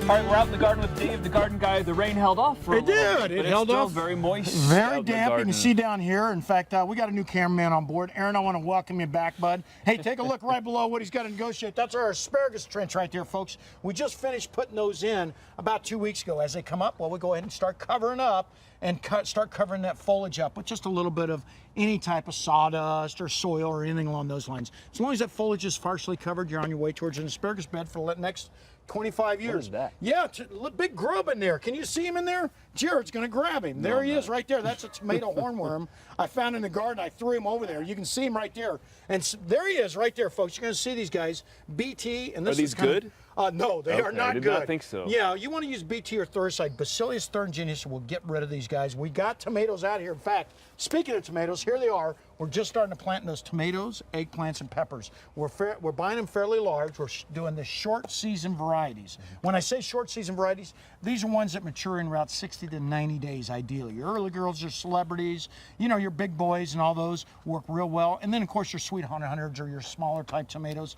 All right, we're out in the garden with Dave, the garden guy. The rain held off for a little bit, It but held it's still off. very moist. Very out in the damp. You garden. can see down here. In fact, we got a new cameraman on board. Aaron, I want to welcome you back, bud. Hey, take a look right below what he's got to negotiate. That's our asparagus trench right there, folks. We just finished putting those in about 2 weeks ago. As they come up, well, we go ahead and start covering up and start covering that foliage up with just a little bit of any type of sawdust or soil or anything along those lines. As long as that foliage is partially covered, you're on your way towards an asparagus bed for the next 25 years. What is that? Yeah, it's a big grub in there. Can you see him in there? Jared's going to grab him. There he is right there. That's a tomato hornworm I found in the garden. I threw him over there. You can see him right there. And there he is right there, folks. You're going to see these guys. BT. And this Are these is kind good? No, they are not I did good. not think so. Yeah, you want to use BT or Thurside. Bacillus thuringiensis will get rid of these guys. We got tomatoes out here. In fact, speaking of tomatoes, here they are. We're just starting to plant those tomatoes, eggplants, and peppers. We're buying them fairly large. We're doing the short season varieties. When I say short season varieties, these are ones that mature in about 60 to 90 days, ideally. Your early girls are celebrities. You know, your big boys and all those work real well. And then, of course, your sweet 100s or your smaller type tomatoes.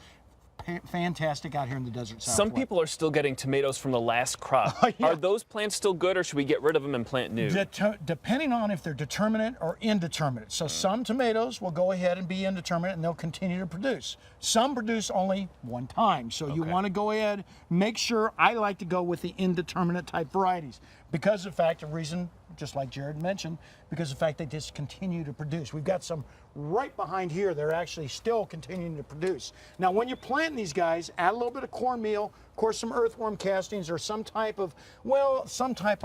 Fantastic out here in the desert Southwest. Some people are still getting tomatoes from the last crop. Yeah. Are those plants still good, or should we get rid of them and plant new? Depending on if they're determinate or indeterminate. So some tomatoes will go ahead and be indeterminate and they'll continue to produce. Some produce only one time. So you want to go ahead, make sure. I like to go with the indeterminate type varieties because of the fact, of reason, just like Jared mentioned, because of the fact they just continue to produce. We've got some right behind here. They're actually still continuing to produce. Now, when you're planting these guys, add a little bit of cornmeal, of course, some earthworm castings or some type of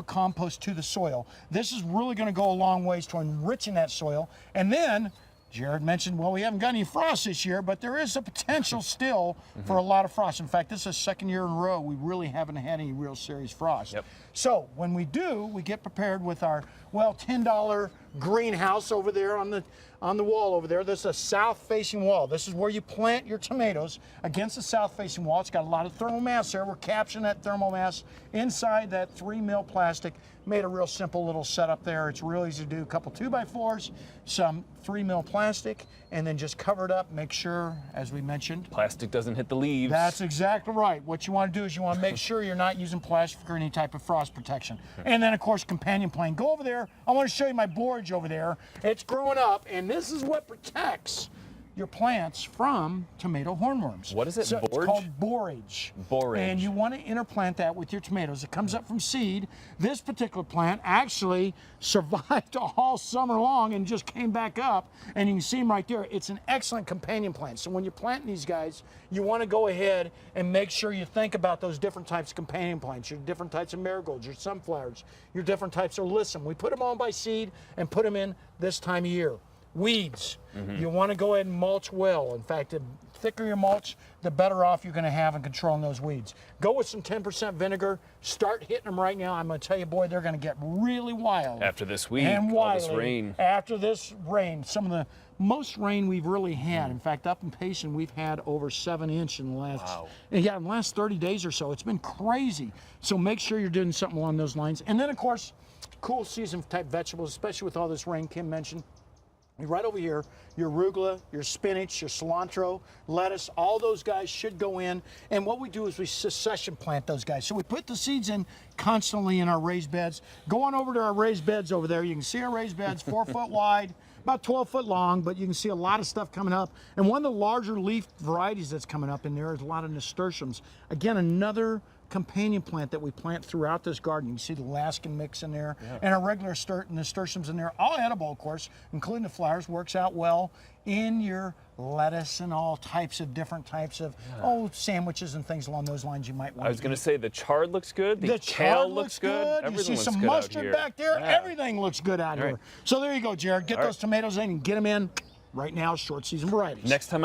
compost to the soil. This is really going to go a long ways to enriching that soil. And then, Jared mentioned, well, we haven't got any frost this year, but there is a potential still for a lot of frost. In fact, this is the second year in a row we really haven't had any real serious frost. Yep. So when we do, we get prepared with our, $10 greenhouse over there on the wall over there. This is a south-facing wall. This is where you plant your tomatoes against the south-facing wall. It's got a lot of thermal mass there. We're capturing that thermal mass inside that 3 mil plastic. Made a real simple little setup there. It's real easy to do. A couple 2x4s, some 3 mil plastic, and then just cover it up. Make sure, as we mentioned, Plastic doesn't hit the leaves. that's exactly right. What you want to do is you want to make sure you're not using plastic or any type of frost protection. And then, of course, companion plant. Go over there. I want to show you my borage over there. It's growing up, and this is what protects your plants from tomato hornworms. What is it, So it's borage? called borage. Borage. And you want to interplant that with your tomatoes. It comes up from seed. This particular plant actually survived all summer long and just came back up. And you can see them right there. It's an excellent companion plant. So when you're planting these guys, you want to go ahead and make sure you think about those different types of companion plants, your different types of marigolds, your sunflowers, your different types of alyssum. We put them on by seed and put them in this time of year. Weeds, you want to go ahead and mulch well. In fact, the thicker your mulch, the better off you're going to have in controlling those weeds. Go with some 10% vinegar. Start hitting them right now. I'm going to tell you, boy, they're going to get really wild. After this week, and all this wily rain. After this rain, some of the most rain we've really had. In fact, up in Payson, we've had over 7 inches in the last, in the last 30 days or so. It's been crazy. So make sure you're doing something along those lines. And then, of course, cool season type vegetables, especially with all this rain Kim mentioned. Right over here, your arugula, your spinach, your cilantro, lettuce, all those guys should go in. And what we do is we succession plant those guys. So we put the seeds in constantly in our raised beds. Go on over to our raised beds over there. You can see our raised beds, 4 foot wide, about 12 foot long, but you can see a lot of stuff coming up. And one of the larger leaf varieties that's coming up in there is a lot of nasturtiums. Again, another companion plant that we plant throughout this garden. You can see the Alaskan mix in there, and our regular nasturtiums in there, all edible, of course, including the flowers. Works out well in your lettuce and all types of different types of sandwiches and things along those lines you might want. I was going to say the chard looks good. The kale chard looks good. You Everything see looks some good out mustard here. back there. Yeah. Everything looks good out here. right. So there you go, Jared. Get those tomatoes in and get them in right now, short season varieties. Next time I